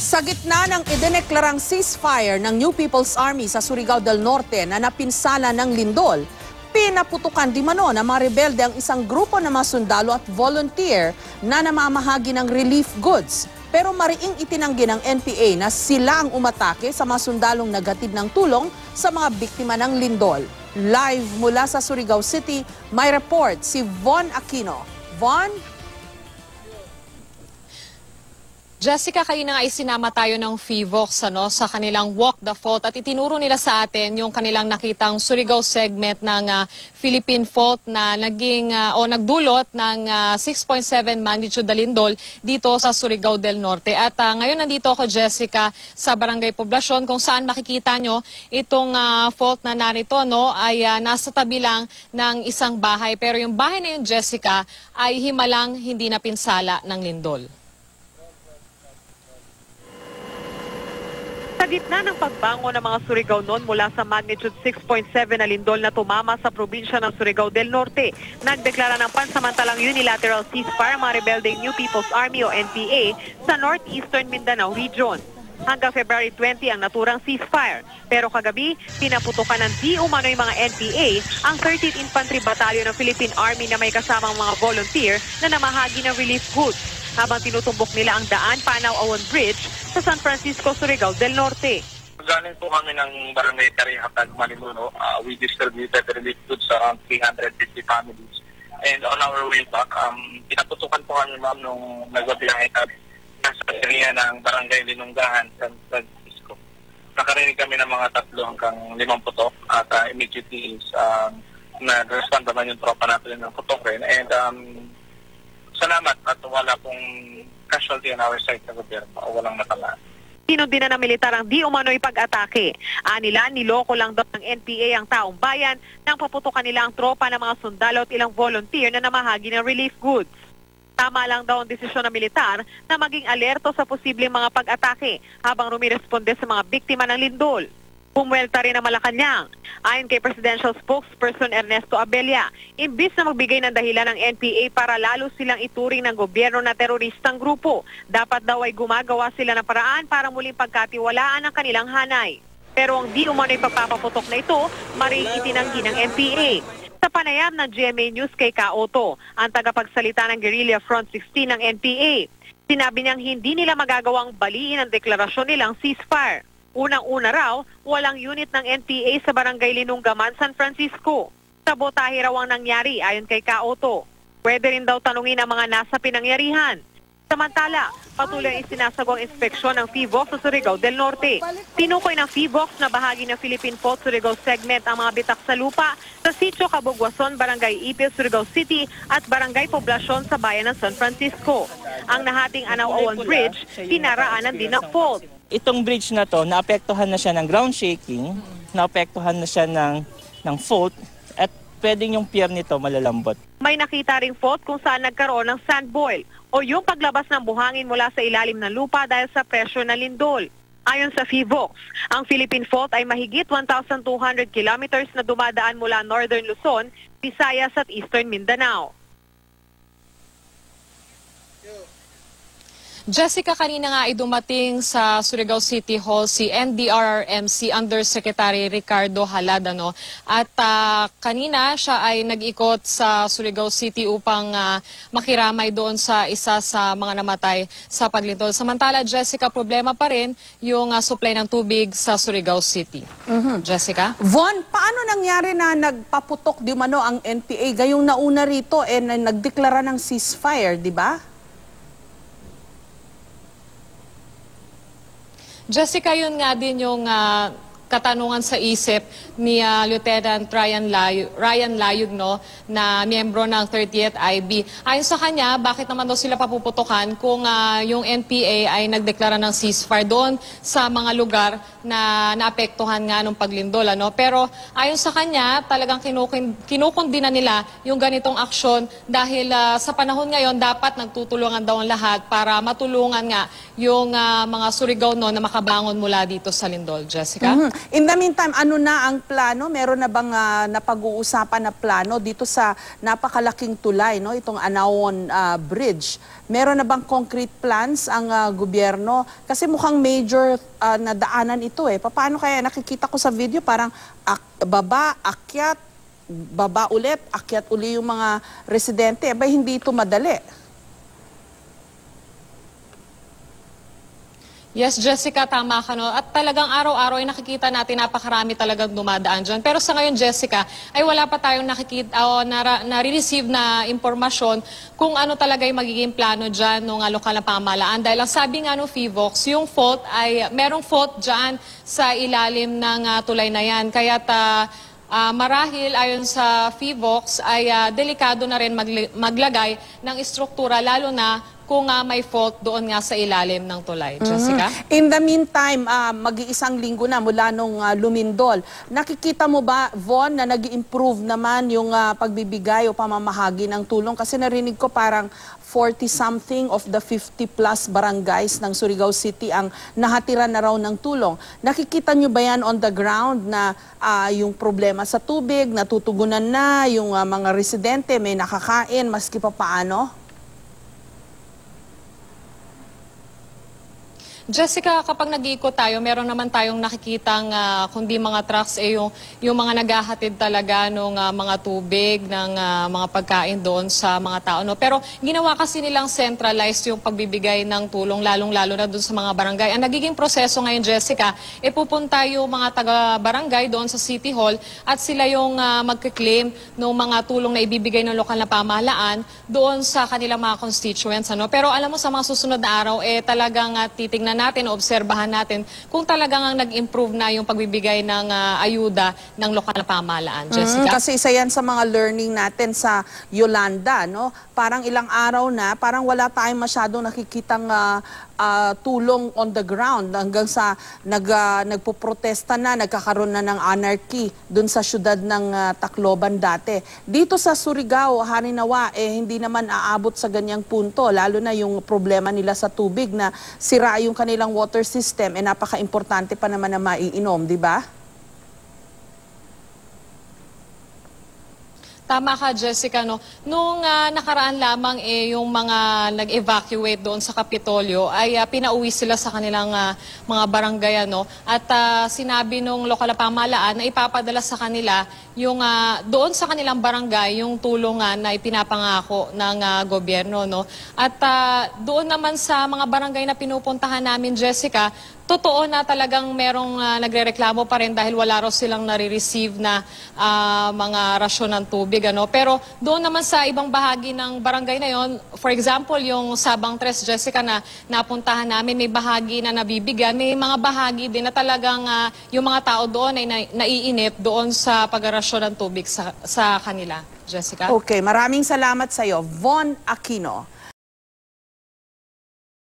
Sa gitna ng idineklarang ceasefire ng New People's Army sa Surigao del Norte na napinsala ng lindol, pinaputukan di mano ng mga rebelde ang isang grupo ng mga sundalo at volunteer na namamahagi ng relief goods. Pero mariing itinanggi ng NPA na sila ang umatake sa mga sundalong naghatid ng tulong sa mga biktima ng lindol. Live mula sa Surigao City, may report si Von Aquino. Von? Jessica, kanina nga isinama tayo ng FIVOX sa kanilang Walk the Fault at itinuro nila sa atin yung kanilang nakitang Surigao segment ng Philippine Fault na nagdulot ng 6.7 magnitude na lindol dito sa Surigao del Norte. At ngayon nandito ako, Jessica, sa Barangay Poblacion kung saan makikita nyo itong fault na narito ay nasa tabi lang ng isang bahay. Pero yung bahay na yun, Jessica, ay himalang hindi napinsala ng lindol. Sa gitna ng pagbango ng mga Surigao noon mula sa magnitude 6.7 na lindol na tumama sa probinsya ng Surigao del Norte, nagdeklara ng pansamantalang unilateral ceasefire ang mga rebelding New People's Army o NPA sa Northeastern Mindanao Region. Hanggang February 20 ang naturang ceasefire. Pero kagabi, pinaputukan ng di umano'y mga NPA ang 13th Infantry Battalion ng Philippine Army na may kasamang mga volunteer na namahagi ng relief goods habang tinutumbok nila ang daan Panao-Awon Bridge sa San Francisco, Surigao del Norte. Galing po kami ng Barangay Tarihatag, Malimuno. We distributed relief goods around 350 families. And on our way back, pinaputukan po kami, ma'am, nung nagbabiyahe kami sa area ng Barangay Linunggahan, San Francisco. Nakarinig kami ng mga 3 hanggang 5 putok at immediately nag-respond naman yung tropa natin ng putok rin. And salamat at wala pong casualty on our side na gobyerno o walang natala. Sinundin na ng militar ang di umano'y pag-atake. Anila, niloko lang daw ng NPA ang taong bayan nang paputukan nila ang tropa ng mga sundalo at ilang volunteer na namahagi ng relief goods. Tama lang daw ang desisyon ng militar na maging alerto sa posibleng mga pag-atake habang rumiresponde sa mga biktima ng lindol. Pumwelta rin ang Malacanang. Ayon kay Presidential Spokesperson Ernesto Abella, imbis na magbigay ng dahilan ng NPA para lalo silang ituring ng gobyerno na teroristang grupo, dapat daw ay gumagawa sila ng paraan para muling pagkatiwalaan ang kanilang hanay. Pero ang di umano'y pagpapaputok na ito, maring itinanggi ng NPA. Sa panayam ng GMA News kay Kaoto, ang tagapagsalita ng Guerrilla Front 16 ng NPA, sinabi niyang hindi nila magagawang baliin ang deklarasyon nilang ceasefire. Unang-una raw, walang unit ng NPA sa Barangay Linunggaman, San Francisco. Sabotahe raw ang nangyari ayon kay Kaoto. Pwede rin daw tanungin ang mga nasa pinangyarihan. Samantala, patuloy ang isinasagawang inspeksyon ng FIVOX sa Surigao del Norte. Tinukoy ng FIVOX na bahagi ng Philippine Fault Surigao segment ang mga bitak sa lupa sa Sitio Cabugwason, Barangay Ipil, Surigao City at Barangay Poblacion sa bayan ng San Francisco. Ang nahating Anaw-Awon Bridge, tinaraanan din ng fault. Itong bridge na to, naapektuhan na siya ng ground shaking, naapektuhan na siya ng fault, at pwedeng yung pier nito malalambot. May nakita ring fault kung saan nagkaroon ng sand boil o yung paglabas ng buhangin mula sa ilalim ng lupa dahil sa pressure na lindol. Ayon sa FIVOX, ang Philippine Fault ay mahigit 1,200 kilometers na dumadaan mula Northern Luzon, Visayas at Eastern Mindanao. Jessica, kanina nga ay dumating sa Surigao City Hall si NDRRMC Undersecretary Ricardo Halad. At kanina siya ay nag-ikot sa Surigao City upang makiramay doon sa isa sa mga namatay sa paglindol. Samantala, Jessica, problema pa rin yung supply ng tubig sa Surigao City. Jessica? Von, paano nangyari na nagpaputok di mano ang NPA? Gayong nauna rito nagdeklara ng ceasefire, di ba? Jessica, yun nga din yung katanungan sa isip ni Lieutenant Ryan Layug, na miyembro ng 30th IB. Ayon sa kanya, bakit naman daw sila papuputukan kung yung NPA ay nagdeklara ng ceasefire doon sa mga lugar na naapektuhan nga ng paglindol. Pero ayon sa kanya, talagang kinukundina nila yung ganitong aksyon dahil sa panahon ngayon, dapat nagtutulungan daw ang lahat para matulungan nga yung mga Surigao na makabangon mula dito sa lindol. Jessica? In the meantime, ano na ang plano? Meron na bang napag-uusapan na plano dito sa napakalaking tulay, no? Itong Anaon Bridge? Meron na bang concrete plans ang gobyerno? Kasi mukhang major na daanan ito eh. Paano kaya? Nakikita ko sa video parang baba, akyat, baba ulit, akyat uli yung mga residente. Ba hindi ito madali? Yes, Jessica, tama ka, no? At talagang araw-araw ay nakikita natin napakarami talagang dumadaan dyan. Pero sa ngayon, Jessica, ay wala pa tayong nakikita o nare-receive na impormasyon kung ano talaga yung magiging plano dyan ng lokal na pamahalaan. Dahil ang sabi nga no FIVOX, yung fault ay merong fault dyan sa ilalim ng tulay na yan. Kaya marahil ayon sa FIVOX ay delikado na rin maglagay ng istruktura lalo na kung may fault doon nga sa ilalim ng tulay. Jessica? In the meantime, mag-iisang linggo na mula nung lumindol. Nakikita mo ba, Von, na nag-improve naman yung pagbibigay o pamamahagi ng tulong? Kasi narinig ko parang 40-something of the 50-plus barangays ng Surigao City ang nahatiran na raw ng tulong. Nakikita nyo ba yan on the ground na yung problema sa tubig, natutugunan na, yung mga residente may nakakain, maski pa paano? Jessica, kapag nag-iikot tayo, meron naman tayong nakikitang kundi mga trucks yung mga naghahatid talaga ng mga tubig, ng mga pagkain doon sa mga tao. No? Pero ginawa kasi nilang centralized yung pagbibigay ng tulong, lalong-lalo na doon sa mga barangay. Ang nagiging proseso ngayon, Jessica, pupunta yung mga taga-barangay doon sa City Hall at sila yung magkiklaim ng mga tulong na ibibigay ng lokal na pamahalaan doon sa kanilang mga constituents. Ano? Pero alam mo, sa mga susunod na araw, talagang titignan natin, obserbahan natin kung talagang nag-improve na yung pagbibigay ng ayuda ng lokal na pamahalaan. Jessica? Kasi isa yan sa mga learning natin sa Yolanda, no? Parang ilang araw na, parang wala tayong masyadong nakikitang tulong on the ground hanggang sa nagpoprotesta na, nagkakaroon na ng anarchy dun sa syudad ng Tacloban dati. Dito sa Surigao, Harinawa, hindi naman aabot sa ganyang punto, lalo na yung problema nila sa tubig na sira yung kanilang water system, napaka-importante pa naman na maiinom, di ba? Tama ka, Jessica. No? Nung nakaraan lamang yung mga nag-evacuate doon sa Kapitolyo ay pinauwi sila sa kanilang mga barangay. No? At sinabi nung lokal na pamahalaan na ipapadala sa kanila yung doon sa kanilang barangay yung tulong na ipinapangako ng gobyerno. No? At doon naman sa mga barangay na pinupuntahan namin, Jessica, totoo na talagang merong nagrereklamo pa rin dahil wala raw silang nare-receive na mga rasyon ng tubig. Ano? Pero doon naman sa ibang bahagi ng barangay na yon, for example, yung Sabang Tres, Jessica, na napuntahan namin, may bahagi na nabibigyan, may mga bahagi din na talagang yung mga tao doon ay naiinip doon sa pag-arasyon ng tubig sa kanila. Jessica? Okay, maraming salamat sa iyo, Von Aquino.